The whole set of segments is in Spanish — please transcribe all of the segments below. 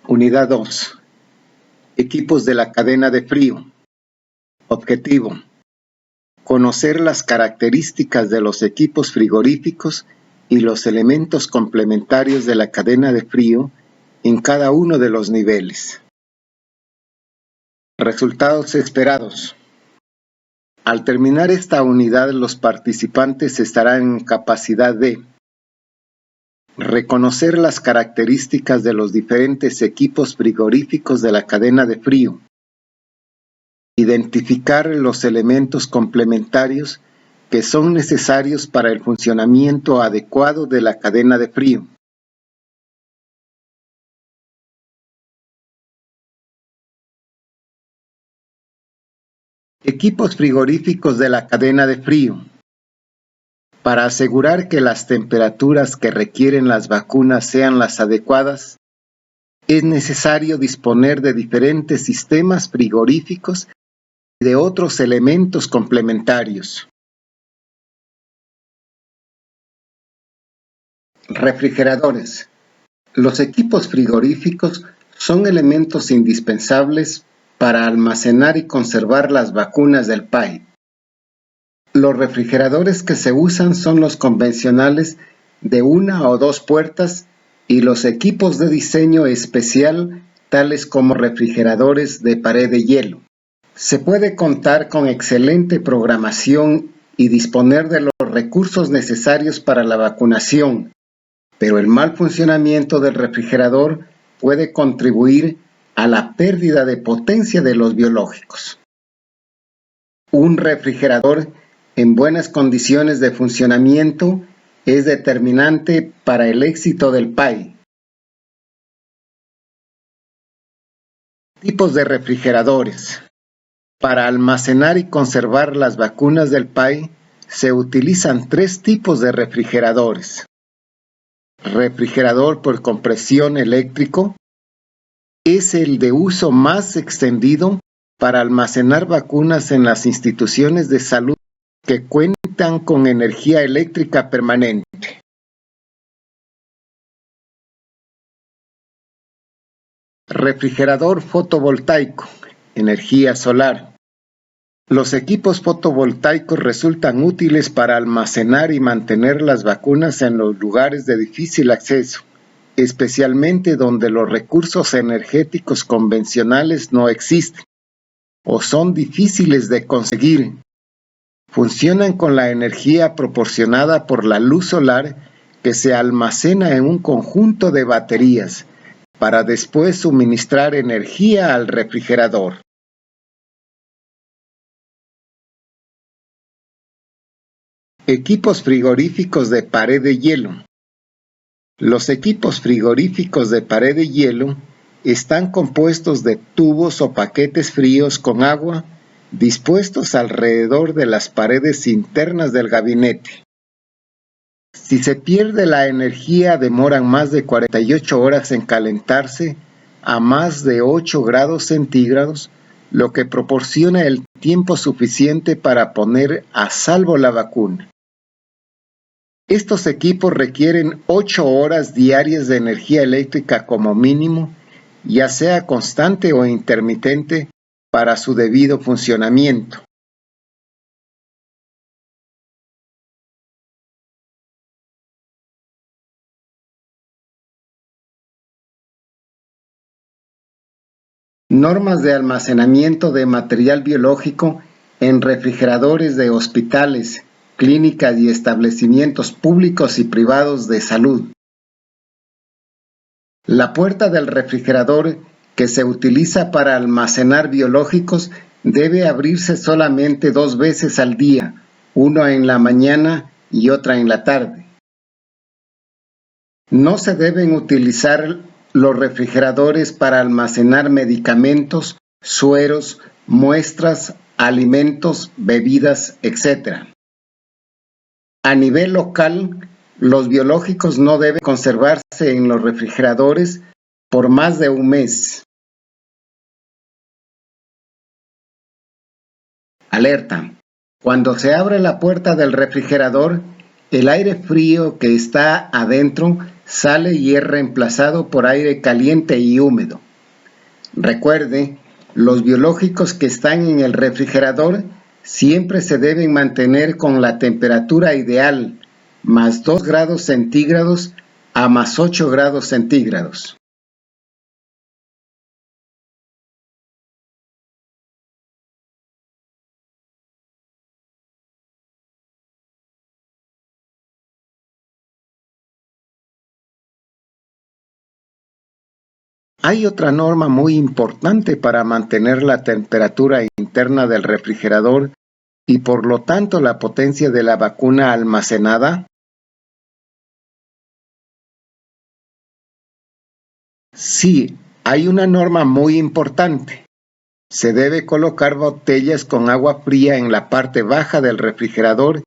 Unidad 2. Equipos de la cadena de frío. Objetivo: conocer las características de los equipos frigoríficos y los elementos complementarios de la cadena de frío en cada uno de los niveles. Resultados esperados. Al terminar esta unidad, los participantes estarán en capacidad de reconocer las características de los diferentes equipos frigoríficos de la cadena de frío, identificar los elementos complementarios que son necesarios para el funcionamiento adecuado de la cadena de frío, equipos frigoríficos de la cadena de frío. Para asegurar que las temperaturas que requieren las vacunas sean las adecuadas, es necesario disponer de diferentes sistemas frigoríficos y de otros elementos complementarios. Refrigeradores. Los equipos frigoríficos son elementos indispensables para almacenar y conservar las vacunas del PAI. Los refrigeradores que se usan son los convencionales de 1 o 2 puertas y los equipos de diseño especial, tales como refrigeradores de pared de hielo. Se puede contar con excelente programación y disponer de los recursos necesarios para la vacunación, pero el mal funcionamiento del refrigerador puede contribuir a la pérdida de potencia de los biológicos. Un refrigerador en buenas condiciones de funcionamiento es determinante para el éxito del PAI. Tipos de refrigeradores. Para almacenar y conservar las vacunas del PAI se utilizan 3 tipos de refrigeradores. Refrigerador por compresión eléctrico es el de uso más extendido para almacenar vacunas en las instituciones de salud que cuentan con energía eléctrica permanente. Refrigerador fotovoltaico, energía solar. Los equipos fotovoltaicos resultan útiles para almacenar y mantener las vacunas en los lugares de difícil acceso, especialmente donde los recursos energéticos convencionales no existen o son difíciles de conseguir. Funcionan con la energía proporcionada por la luz solar que se almacena en un conjunto de baterías para después suministrar energía al refrigerador. Equipos frigoríficos de pared de hielo. Los equipos frigoríficos de pared de hielo están compuestos de tubos o paquetes fríos con agua dispuestos alrededor de las paredes internas del gabinete. Si se pierde la energía, demoran más de 48 horas en calentarse a más de 8 grados centígrados, lo que proporciona el tiempo suficiente para poner a salvo la vacuna. Estos equipos requieren 8 horas diarias de energía eléctrica como mínimo, ya sea constante o intermitente, para su debido funcionamiento. Normas de almacenamiento de material biológico en refrigeradores de hospitales, clínicas y establecimientos públicos y privados de salud. La puerta del refrigerador que se utiliza para almacenar biológicos debe abrirse solamente 2 veces al día, una en la mañana y otra en la tarde. No se deben utilizar los refrigeradores para almacenar medicamentos, sueros, muestras, alimentos, bebidas, etc. A nivel local, los biológicos no deben conservarse en los refrigeradores por más de 1 mes. Alerta: cuando se abre la puerta del refrigerador, el aire frío que está adentro sale y es reemplazado por aire caliente y húmedo. Recuerde, los biológicos que están en el refrigerador siempre se deben mantener con la temperatura ideal, más 2 grados centígrados a más 8 grados centígrados. Hay otra norma muy importante para mantener la temperatura interna del refrigerador y por lo tanto la potencia de la vacuna almacenada. Sí, hay una norma muy importante. Se debe colocar botellas con agua fría en la parte baja del refrigerador .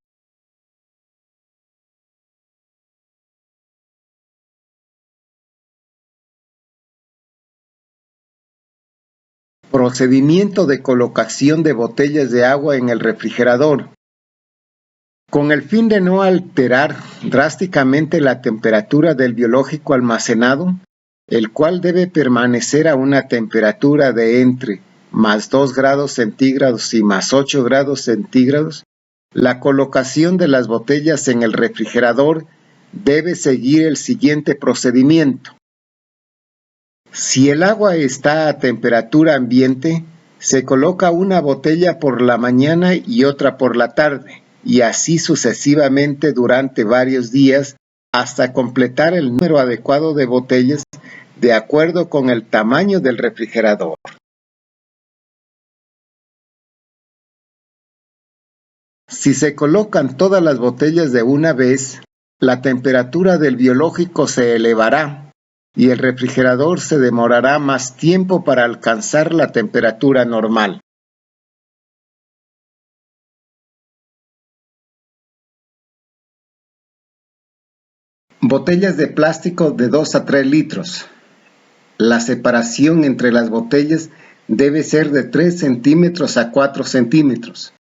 Procedimiento de colocación de botellas de agua en el refrigerador. Con el fin de no alterar drásticamente la temperatura del biológico almacenado, el cual debe permanecer a una temperatura de entre más 2 grados centígrados y más 8 grados centígrados, la colocación de las botellas en el refrigerador debe seguir el siguiente procedimiento. Si el agua está a temperatura ambiente, se coloca una botella por la mañana y otra por la tarde, y así sucesivamente durante varios días hasta completar el número adecuado de botellas de acuerdo con el tamaño del refrigerador. Si se colocan todas las botellas de una vez, la temperatura del biológico se elevará y el refrigerador se demorará más tiempo para alcanzar la temperatura normal. Botellas de plástico de 2 a 3 litros. La separación entre las botellas debe ser de 3 centímetros a 4 centímetros.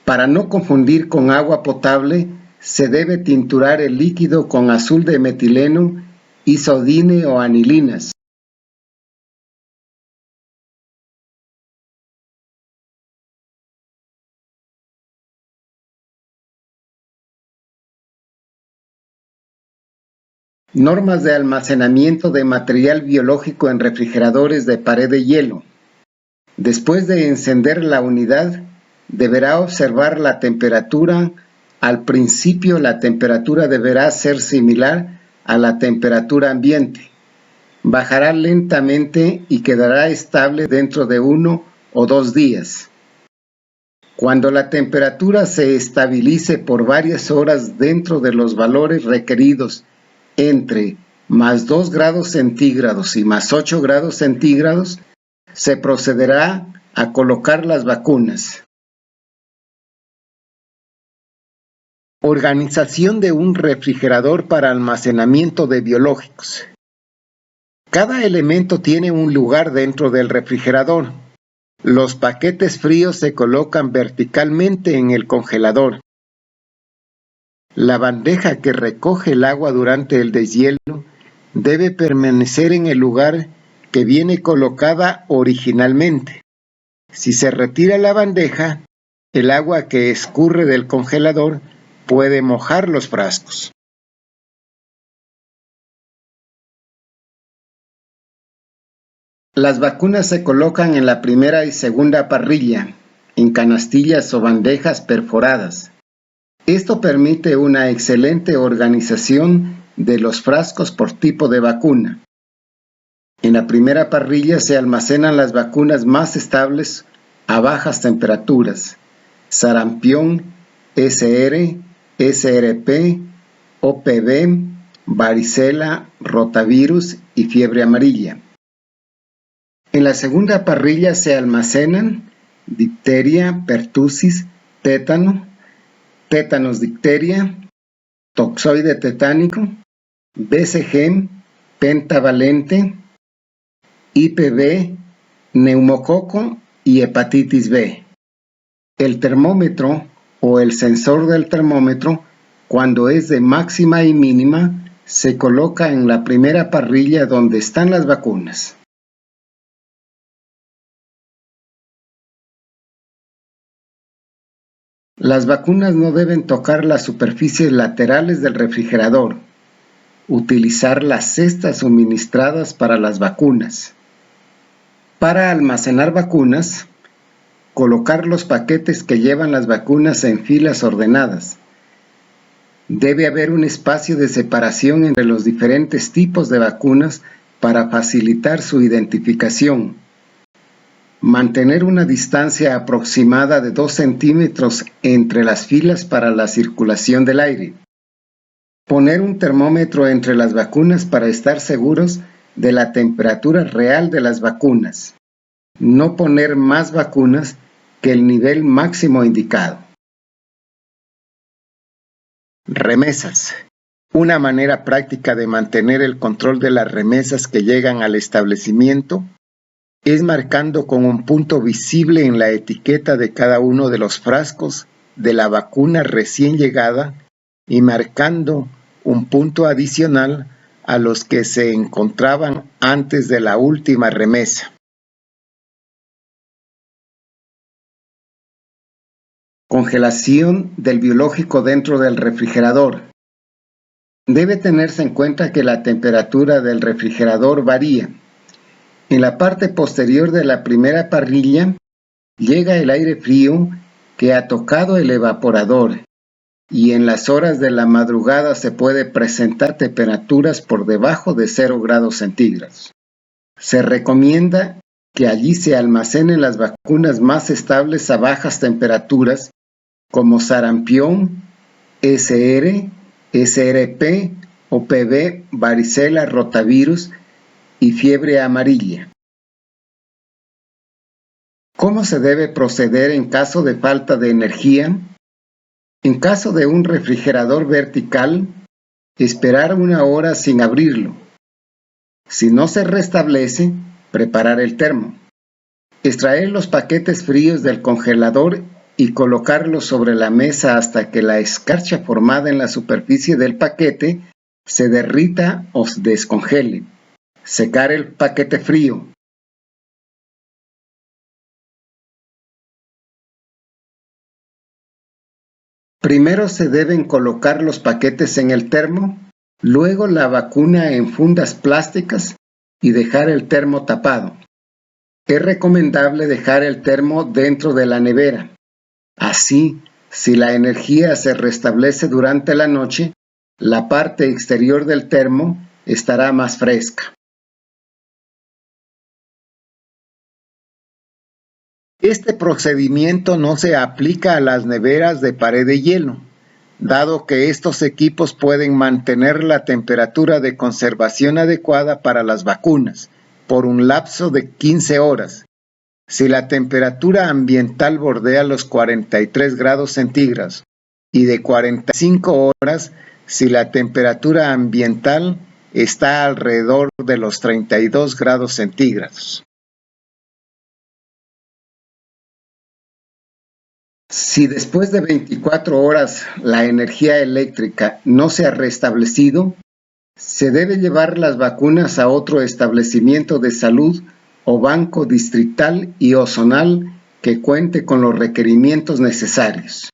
Para no confundir con agua potable, se debe tinturar el líquido con azul de metileno, isodine o anilinas. Normas de almacenamiento de material biológico en refrigeradores de pared de hielo. Después de encender la unidad, deberá observar la temperatura. Al principio, la temperatura deberá ser similar a la temperatura ambiente. Bajará lentamente y quedará estable dentro de 1 o 2 días. Cuando la temperatura se estabilice por varias horas dentro de los valores requeridos entre más 2 grados centígrados y más 8 grados centígrados, se procederá a colocar las vacunas. Organización de un refrigerador para almacenamiento de biológicos. Cada elemento tiene un lugar dentro del refrigerador. Los paquetes fríos se colocan verticalmente en el congelador. La bandeja que recoge el agua durante el deshielo debe permanecer en el lugar que viene colocada originalmente. Si se retira la bandeja, el agua que escurre del congelador puede mojar los frascos. Las vacunas se colocan en la primera y segunda parrilla, en canastillas o bandejas perforadas. Esto permite una excelente organización de los frascos por tipo de vacuna. En la primera parrilla se almacenan las vacunas más estables a bajas temperaturas: sarampión, SR, SRP, OPV, varicela, rotavirus y fiebre amarilla. En la segunda parrilla se almacenan difteria, pertusis, tétano, tétanos difteria, toxoide tetánico, BCG, pentavalente, IPV, neumococo y hepatitis B. El termómetro o el sensor del termómetro, cuando es de máxima y mínima, se coloca en la primera parrilla donde están las vacunas. Las vacunas no deben tocar las superficies laterales del refrigerador. Utilizar las cestas suministradas para las vacunas. Para almacenar vacunas, colocar los paquetes que llevan las vacunas en filas ordenadas. Debe haber un espacio de separación entre los diferentes tipos de vacunas para facilitar su identificación. Mantener una distancia aproximada de 2 centímetros entre las filas para la circulación del aire. Poner un termómetro entre las vacunas para estar seguros de la temperatura real de las vacunas. No poner más vacunas que el nivel máximo indicado. Remesas. Una manera práctica de mantener el control de las remesas que llegan al establecimiento es marcando con un punto visible en la etiqueta de cada uno de los frascos de la vacuna recién llegada y marcando un punto adicional a los que se encontraban antes de la última remesa. Congelación del biológico dentro del refrigerador. Debe tenerse en cuenta que la temperatura del refrigerador varía. En la parte posterior de la primera parrilla llega el aire frío que ha tocado el evaporador y en las horas de la madrugada se puede presentar temperaturas por debajo de 0 grados centígrados. Se recomienda que allí se almacenen las vacunas más estables a bajas temperaturas como sarampión, SR, SRP o PB, varicela, rotavirus y fiebre amarilla. ¿Cómo se debe proceder en caso de falta de energía? En caso de un refrigerador vertical, esperar 1 hora sin abrirlo. Si no se restablece, preparar el termo. Extraer los paquetes fríos del congelador y colocarlos sobre la mesa hasta que la escarcha formada en la superficie del paquete se derrita o descongele. Secar el paquete frío. Primero se deben colocar los paquetes en el termo, luego la vacuna en fundas plásticas y dejar el termo tapado. Es recomendable dejar el termo dentro de la nevera. Así, si la energía se restablece durante la noche, la parte exterior del termo estará más fresca. Este procedimiento no se aplica a las neveras de pared de hielo, dado que estos equipos pueden mantener la temperatura de conservación adecuada para las vacunas por un lapso de 15 horas. Si la temperatura ambiental bordea los 43 grados centígrados y de 45 horas si la temperatura ambiental está alrededor de los 32 grados centígrados. Si después de 24 horas la energía eléctrica no se ha restablecido, se debe llevar las vacunas a otro establecimiento de salud o banco distrital y o zonal que cuente con los requerimientos necesarios.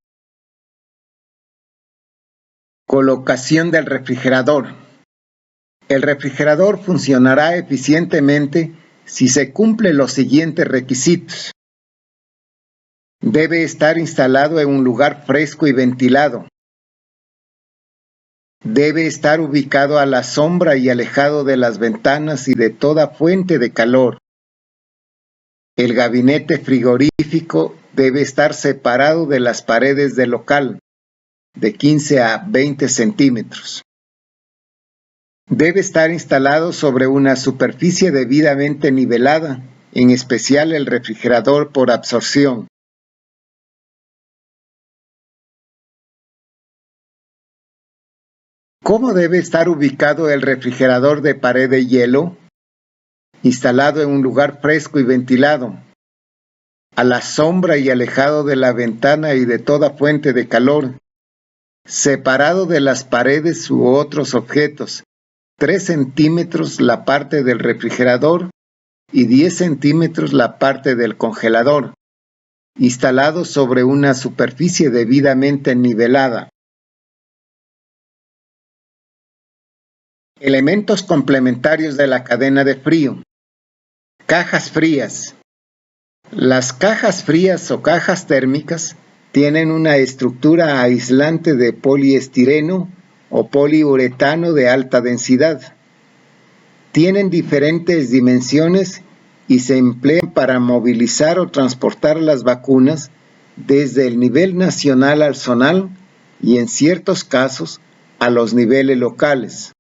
Colocación del refrigerador. El refrigerador funcionará eficientemente si se cumplen los siguientes requisitos. Debe estar instalado en un lugar fresco y ventilado. Debe estar ubicado a la sombra y alejado de las ventanas y de toda fuente de calor. El gabinete frigorífico debe estar separado de las paredes del local, de 15 a 20 centímetros. Debe estar instalado sobre una superficie debidamente nivelada, en especial el refrigerador por absorción. ¿Cómo debe estar ubicado el refrigerador de pared de hielo? Instalado en un lugar fresco y ventilado, a la sombra y alejado de la ventana y de toda fuente de calor, separado de las paredes u otros objetos, 3 centímetros la parte del refrigerador y 10 centímetros la parte del congelador, instalado sobre una superficie debidamente nivelada. Elementos complementarios de la cadena de frío. Cajas frías. Las cajas frías o cajas térmicas tienen una estructura aislante de poliestireno o poliuretano de alta densidad. Tienen diferentes dimensiones y se emplean para movilizar o transportar las vacunas desde el nivel nacional al zonal y en ciertos casos a los niveles locales.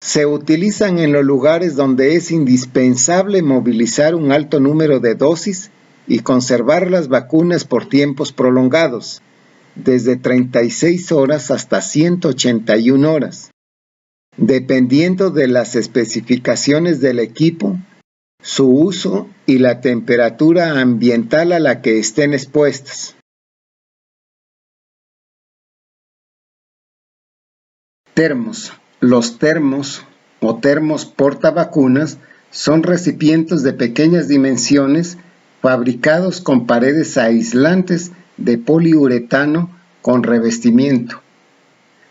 Se utilizan en los lugares donde es indispensable movilizar un alto número de dosis y conservar las vacunas por tiempos prolongados, desde 36 horas hasta 181 horas, dependiendo de las especificaciones del equipo, su uso y la temperatura ambiental a la que estén expuestas. Termos. Los termos o termos portavacunas son recipientes de pequeñas dimensiones fabricados con paredes aislantes de poliuretano con revestimiento.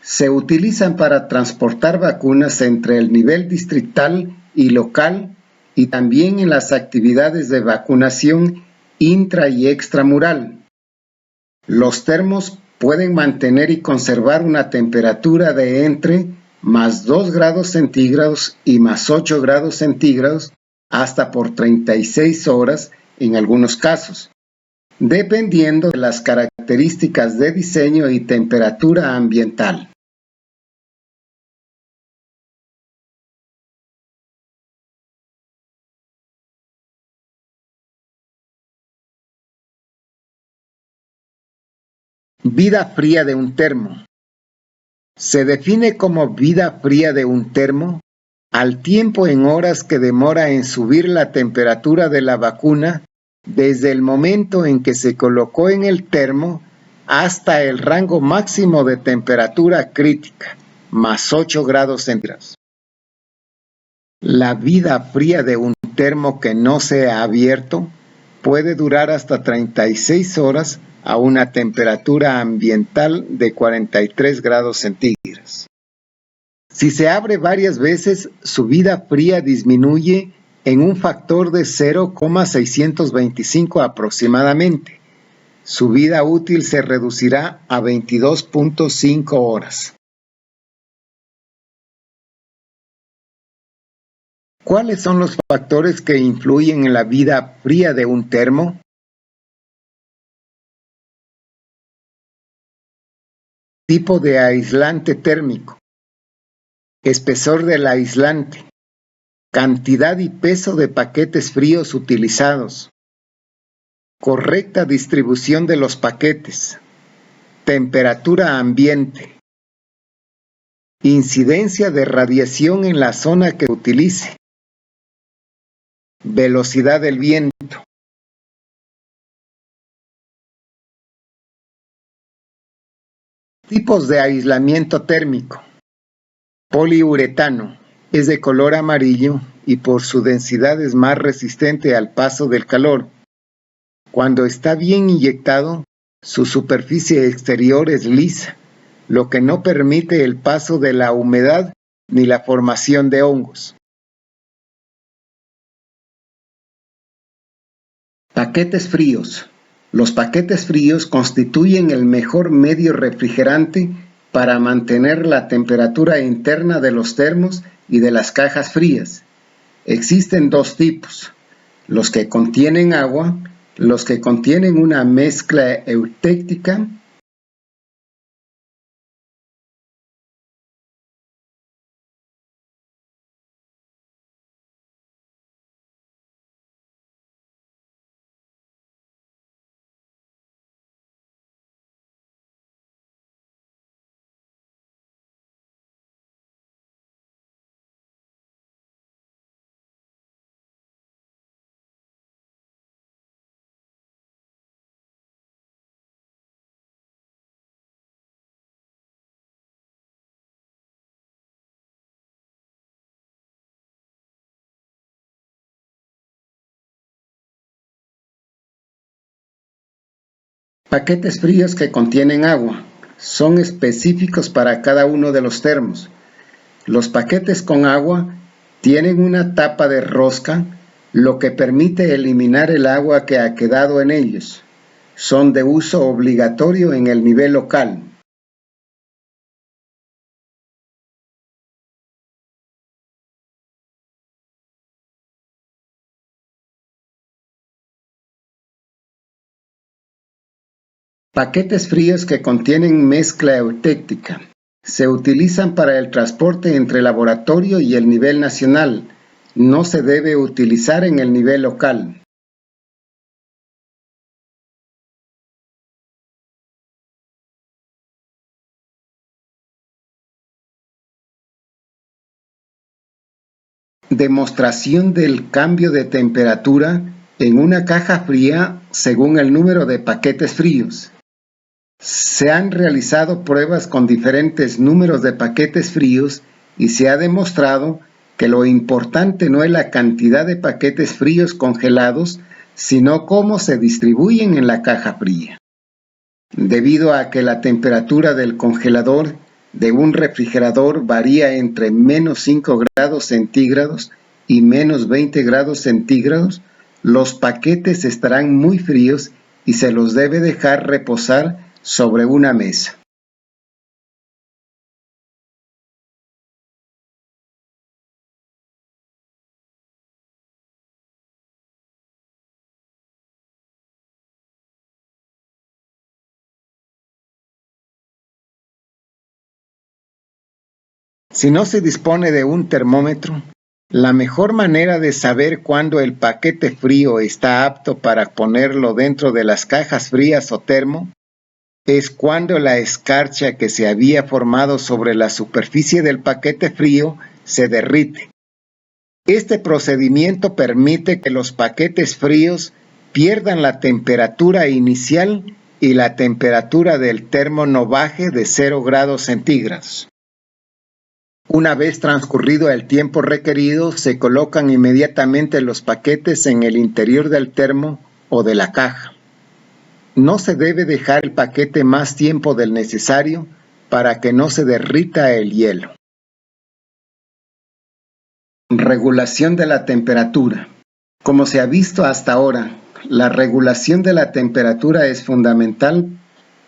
Se utilizan para transportar vacunas entre el nivel distrital y local y también en las actividades de vacunación intra y extramural. Los termos pueden mantener y conservar una temperatura de entre más 2 grados centígrados y más 8 grados centígrados hasta por 36 horas en algunos casos, dependiendo de las características de diseño y temperatura ambiental. Vida fría de un termo. Se define como vida fría de un termo al tiempo en horas que demora en subir la temperatura de la vacuna desde el momento en que se colocó en el termo hasta el rango máximo de temperatura crítica, más 8 grados centígrados. La vida fría de un termo que no se ha abierto puede durar hasta 36 horas a una temperatura ambiental de 43 grados centígrados. Si se abre varias veces, su vida fría disminuye en un factor de 0,625 aproximadamente. Su vida útil se reducirá a 22.5 horas. ¿Cuáles son los factores que influyen en la vida fría de un termo? Tipo de aislante térmico, espesor del aislante, cantidad y peso de paquetes fríos utilizados, correcta distribución de los paquetes, temperatura ambiente, incidencia de radiación en la zona que utilice, velocidad del viento. Tipos de aislamiento térmico. Poliuretano. Es de color amarillo y por su densidad es más resistente al paso del calor. Cuando está bien inyectado, su superficie exterior es lisa, lo que no permite el paso de la humedad ni la formación de hongos. Paquetes fríos. Los paquetes fríos constituyen el mejor medio refrigerante para mantener la temperatura interna de los termos y de las cajas frías. Existen dos tipos: los que contienen agua, los que contienen una mezcla eutéctica Paquetes fríos que contienen agua. Son específicos para cada uno de los termos. Los paquetes con agua tienen una tapa de rosca, lo que permite eliminar el agua que ha quedado en ellos. Son de uso obligatorio en el nivel local. Paquetes fríos que contienen mezcla eutéctica. Se utilizan para el transporte entre laboratorio y el nivel nacional. No se debe utilizar en el nivel local. Demostración del cambio de temperatura en una caja fría según el número de paquetes fríos. Se han realizado pruebas con diferentes números de paquetes fríos y se ha demostrado que lo importante no es la cantidad de paquetes fríos congelados, sino cómo se distribuyen en la caja fría. Debido a que la temperatura del congelador de un refrigerador varía entre menos 5 grados centígrados y menos 20 grados centígrados, los paquetes estarán muy fríos y se los debe dejar reposar sobre una mesa. Si no se dispone de un termómetro, la mejor manera de saber cuándo el paquete frío está apto para ponerlo dentro de las cajas frías o termo es cuando la escarcha que se había formado sobre la superficie del paquete frío se derrite. Este procedimiento permite que los paquetes fríos pierdan la temperatura inicial y la temperatura del termo no baje de 0 grados centígrados. Una vez transcurrido el tiempo requerido, se colocan inmediatamente los paquetes en el interior del termo o de la caja. No se debe dejar el paquete más tiempo del necesario para que no se derrita el hielo. Regulación de la temperatura. Como se ha visto hasta ahora, la regulación de la temperatura es fundamental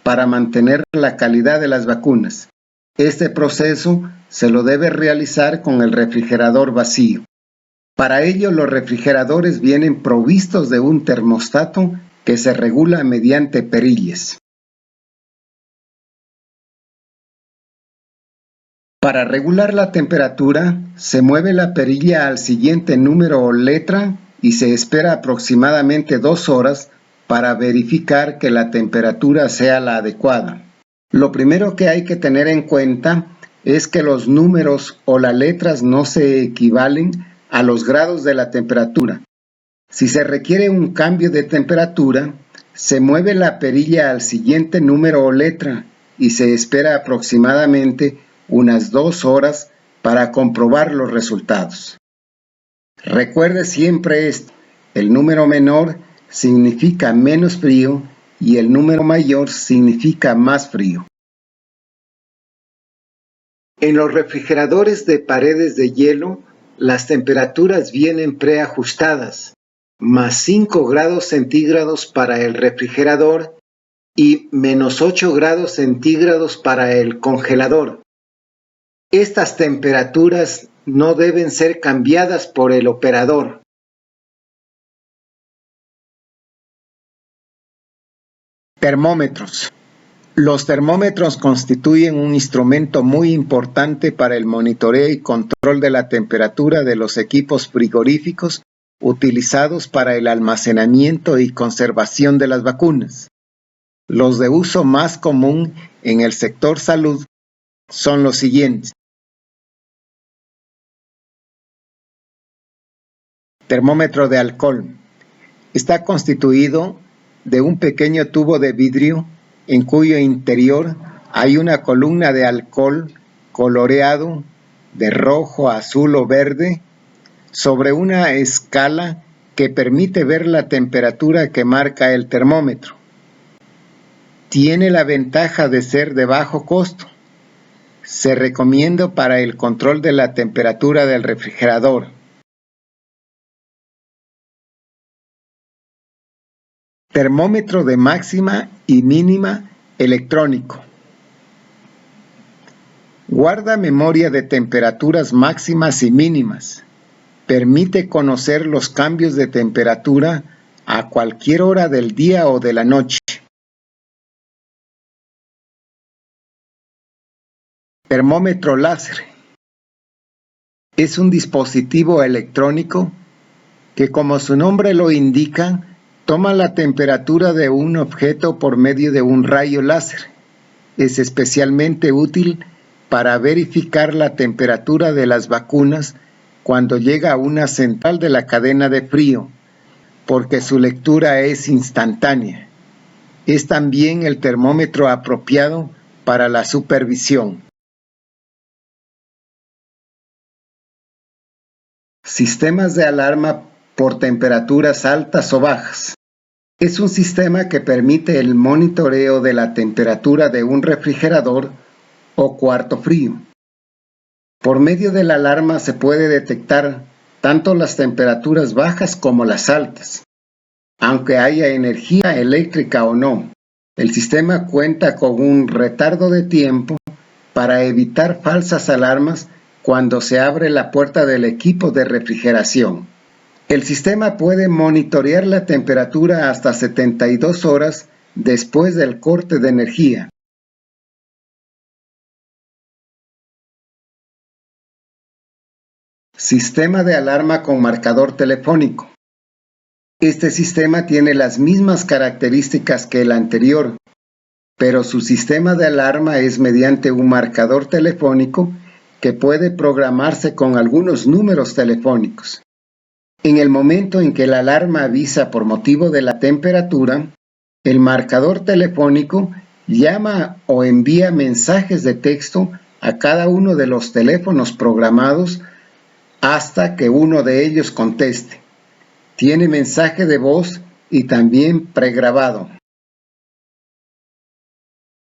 para mantener la calidad de las vacunas. Este proceso se lo debe realizar con el refrigerador vacío. Para ello, los refrigeradores vienen provistos de un termostato que se regula mediante perillas. Para regular la temperatura, se mueve la perilla al siguiente número o letra y se espera aproximadamente 2 horas para verificar que la temperatura sea la adecuada. Lo primero que hay que tener en cuenta es que los números o las letras no se equivalen a los grados de la temperatura. Si se requiere un cambio de temperatura, se mueve la perilla al siguiente número o letra y se espera aproximadamente unas 2 horas para comprobar los resultados. Recuerde siempre esto: el número menor significa menos frío y el número mayor significa más frío. En los refrigeradores de paredes de hielo, las temperaturas vienen preajustadas, más 5 grados centígrados para el refrigerador y menos 8 grados centígrados para el congelador. Estas temperaturas no deben ser cambiadas por el operador. Termómetros. Los termómetros constituyen un instrumento muy importante para el monitoreo y control de la temperatura de los equipos frigoríficos utilizados para el almacenamiento y conservación de las vacunas. Los de uso más común en el sector salud son los siguientes. Termómetro de alcohol. Está constituido de un pequeño tubo de vidrio en cuyo interior hay una columna de alcohol coloreado de rojo, azul o verde sobre una escala que permite ver la temperatura que marca el termómetro. Tiene la ventaja de ser de bajo costo. Se recomienda para el control de la temperatura del refrigerador. Termómetro de máxima y mínima electrónico. Guarda memoria de temperaturas máximas y mínimas. Permite conocer los cambios de temperatura a cualquier hora del día o de la noche. Termómetro láser. Es un dispositivo electrónico que, como su nombre lo indica, toma la temperatura de un objeto por medio de un rayo láser. Es especialmente útil para verificar la temperatura de las vacunas cuando llega a una central de la cadena de frío, porque su lectura es instantánea. Es también el termómetro apropiado para la supervisión. Sistemas de alarma por temperaturas altas o bajas. Es un sistema que permite el monitoreo de la temperatura de un refrigerador o cuarto frío. Por medio de la alarma se puede detectar tanto las temperaturas bajas como las altas. Aunque haya energía eléctrica o no, el sistema cuenta con un retardo de tiempo para evitar falsas alarmas cuando se abre la puerta del equipo de refrigeración. El sistema puede monitorear la temperatura hasta 72 horas después del corte de energía. Sistema de alarma con marcador telefónico. Este sistema tiene las mismas características que el anterior, pero su sistema de alarma es mediante un marcador telefónico que puede programarse con algunos números telefónicos. En el momento en que la alarma avisa por motivo de la temperatura, el marcador telefónico llama o envía mensajes de texto a cada uno de los teléfonos programados hasta que uno de ellos conteste. Tiene mensaje de voz y también pregrabado.